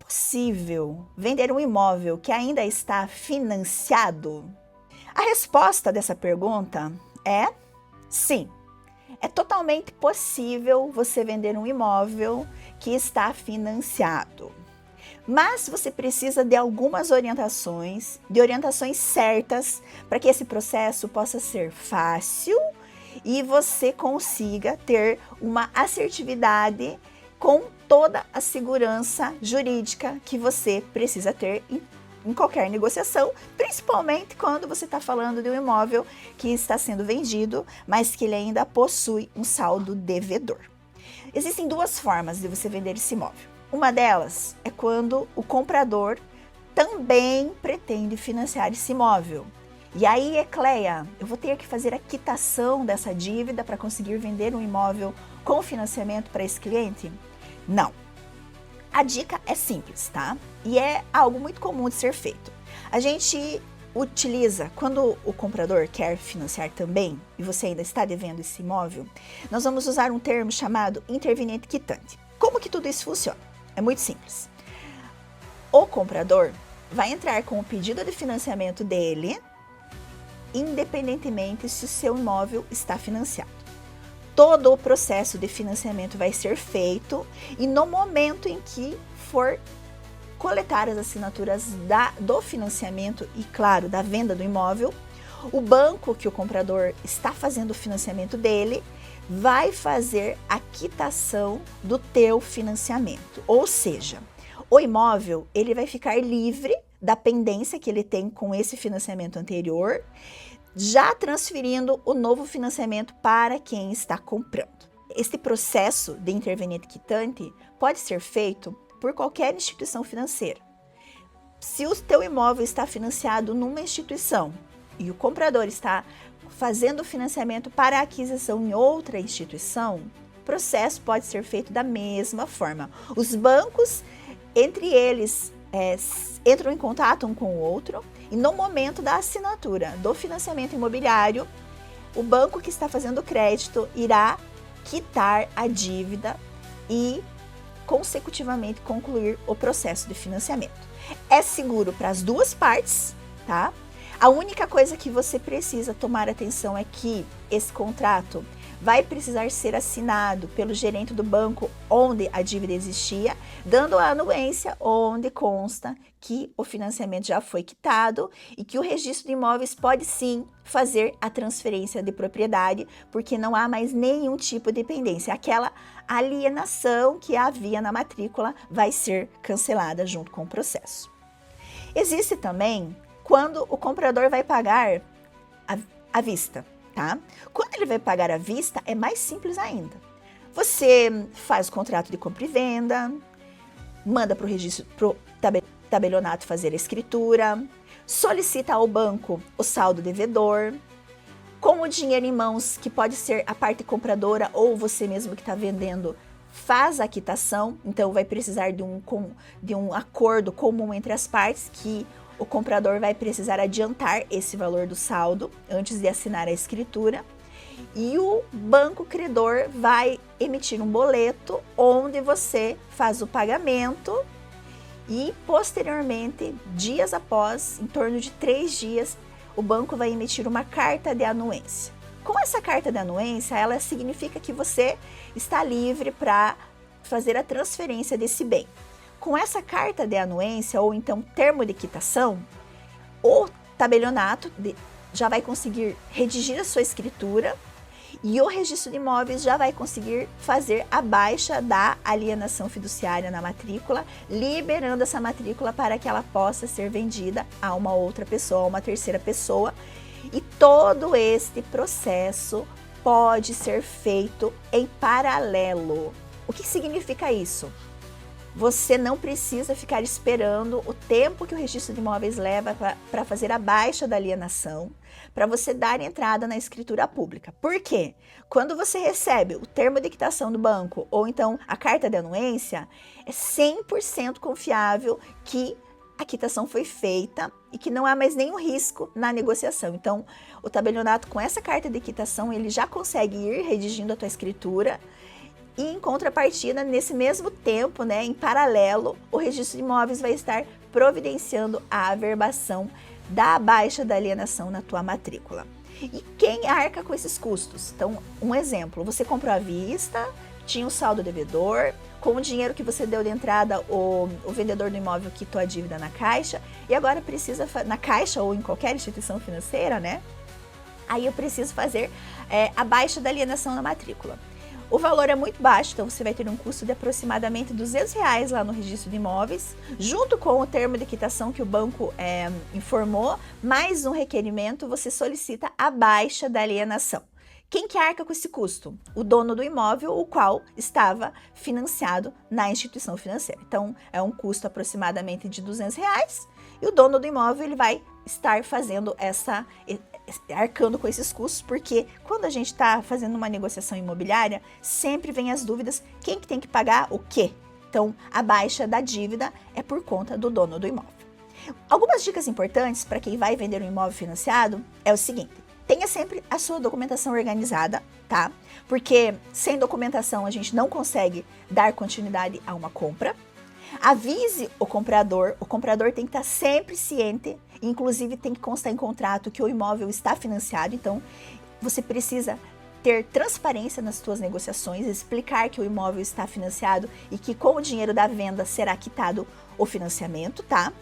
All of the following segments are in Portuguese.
possível vender um imóvel que ainda está financiado? A resposta dessa pergunta é sim. É totalmente possível você vender um imóvel que está financiado. Mas você precisa de algumas orientações, de orientações certas, para que esse processo possa ser fácil e você consiga ter uma assertividade com toda a segurança jurídica que você precisa ter em qualquer negociação, principalmente quando você está falando de um imóvel que está sendo vendido, mas que ele ainda possui um saldo devedor. Existem duas formas de você vender esse imóvel. Uma delas é quando o comprador também pretende financiar esse imóvel. E aí, Ecleia, eu vou ter que fazer a quitação dessa dívida para conseguir vender um imóvel com financiamento para esse cliente? Não. A dica é simples, tá? E é algo muito comum de ser feito. A gente utiliza, quando o comprador quer financiar também, e você ainda está devendo esse imóvel, nós vamos usar um termo chamado interveniente quitante. Como que tudo isso funciona? É muito simples. O comprador vai entrar com o pedido de financiamento dele, independentemente se o seu imóvel está financiado. Todo o processo de financiamento vai ser feito e no momento em que for coletar as assinaturas do financiamento e, claro, da venda do imóvel, o banco que o comprador está fazendo o financiamento dele vai fazer a quitação do teu financiamento. Ou seja, o imóvel ele vai ficar livre da pendência que ele tem com esse financiamento anterior, já transferindo o novo financiamento para quem está comprando. Este processo de interveniente quitante pode ser feito por qualquer instituição financeira. Se o teu imóvel está financiado numa instituição e o comprador está fazendo o financiamento para a aquisição em outra instituição, o processo pode ser feito da mesma forma. Os bancos, entre eles, entram em contato um com o outro e no momento da assinatura do financiamento imobiliário, o banco que está fazendo o crédito irá quitar a dívida e consecutivamente concluir o processo de financiamento. É seguro para as duas partes, tá? A única coisa que você precisa tomar atenção é que esse contrato vai precisar ser assinado pelo gerente do banco onde a dívida existia, dando a anuência onde consta que o financiamento já foi quitado e que o registro de imóveis pode sim fazer a transferência de propriedade, porque não há mais nenhum tipo de pendência. Aquela alienação que havia na matrícula vai ser cancelada junto com o processo. Existe também quando o comprador vai pagar à vista, tá? Quando ele vai pagar à vista, é mais simples ainda. Você faz o contrato de compra e venda, manda para o registro, pro tabelionato fazer a escritura, solicita ao banco o saldo devedor, com o dinheiro em mãos, que pode ser a parte compradora ou você mesmo que está vendendo, faz a quitação. Então vai precisar de um acordo comum entre as partes, que o comprador vai precisar adiantar esse valor do saldo antes de assinar a escritura. E o banco credor vai emitir um boleto onde você faz o pagamento e posteriormente, dias após, em torno de 3 dias, o banco vai emitir uma carta de anuência. Com essa carta de anuência, ela significa que você está livre para fazer a transferência desse bem. Com essa carta de anuência, ou então termo de quitação, o tabelionato já vai conseguir redigir a sua escritura e o registro de imóveis já vai conseguir fazer a baixa da alienação fiduciária na matrícula, liberando essa matrícula para que ela possa ser vendida a uma outra pessoa, a uma terceira pessoa. E todo este processo pode ser feito em paralelo. O que significa isso? Você não precisa ficar esperando o tempo que o registro de imóveis leva para fazer a baixa da alienação, para você dar entrada na escritura pública. Por quê? Quando você recebe o termo de quitação do banco ou então a carta de anuência, é 100% confiável que a quitação foi feita e que não há mais nenhum risco na negociação. Então, o tabelionato com essa carta de quitação, ele já consegue ir redigindo a tua escritura E em contrapartida, nesse mesmo tempo, né, em paralelo, o registro de imóveis vai estar providenciando a averbação da baixa da alienação na tua matrícula. E quem arca com esses custos? Então, um exemplo, você comprou à vista, tinha um saldo devedor, com o dinheiro que você deu de entrada, o vendedor do imóvel quitou a dívida na Caixa, e agora precisa, na Caixa ou em qualquer instituição financeira, né? Aí eu preciso fazer a baixa da alienação na matrícula. O valor é muito baixo, então você vai ter um custo de aproximadamente R$200 lá no registro de imóveis, junto com o termo de quitação que o banco informou, mais um requerimento, você solicita a baixa da alienação. Quem que arca com esse custo? O dono do imóvel, o qual estava financiado na instituição financeira. Então, é um custo aproximadamente de R$200 e o dono do imóvel ele vai estar fazendo arcando com esses custos, porque quando a gente está fazendo uma negociação imobiliária, sempre vem as dúvidas, quem que tem que pagar o quê? Então, a baixa da dívida é por conta do dono do imóvel. Algumas dicas importantes para quem vai vender um imóvel financiado é o seguinte: tenha sempre a sua documentação organizada, tá? Porque sem documentação a gente não consegue dar continuidade a uma compra. Avise o comprador tem que estar sempre ciente, inclusive tem que constar em contrato que o imóvel está financiado, então você precisa ter transparência nas suas negociações, explicar que o imóvel está financiado e que com o dinheiro da venda será quitado o financiamento, tá?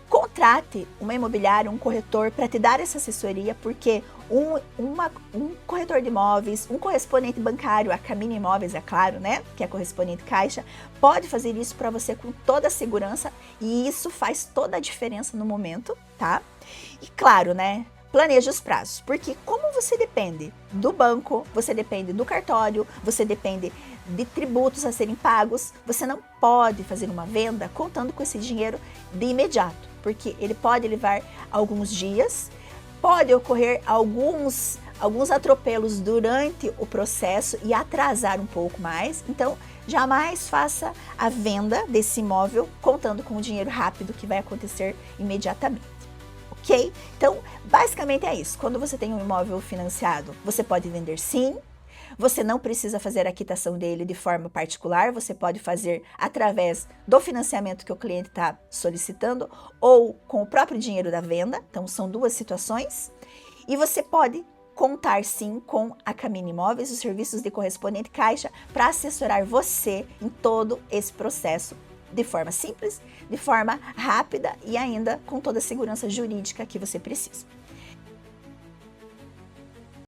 Contrate uma imobiliária, um corretor para te dar essa assessoria, porque um corretor de imóveis, um correspondente bancário, a Camini Imóveis, é claro, né, que é correspondente Caixa, pode fazer isso para você com toda a segurança e isso faz toda a diferença no momento, tá? E claro, né, planeje os prazos, porque como você depende do banco, você depende do cartório, você depende de tributos a serem pagos, você não pode fazer uma venda contando com esse dinheiro de imediato, porque ele pode levar alguns dias, pode ocorrer alguns atropelos durante o processo e atrasar um pouco mais. Então, jamais faça a venda desse imóvel contando com o dinheiro rápido que vai acontecer imediatamente. Ok? Então, basicamente é isso. Quando você tem um imóvel financiado, você pode vender sim. Você não precisa fazer a quitação dele de forma particular, você pode fazer através do financiamento que o cliente está solicitando ou com o próprio dinheiro da venda. Então, são duas situações. E você pode contar sim com a Camini Imóveis, os serviços de correspondente Caixa, para assessorar você em todo esse processo de forma simples, de forma rápida e ainda com toda a segurança jurídica que você precisa.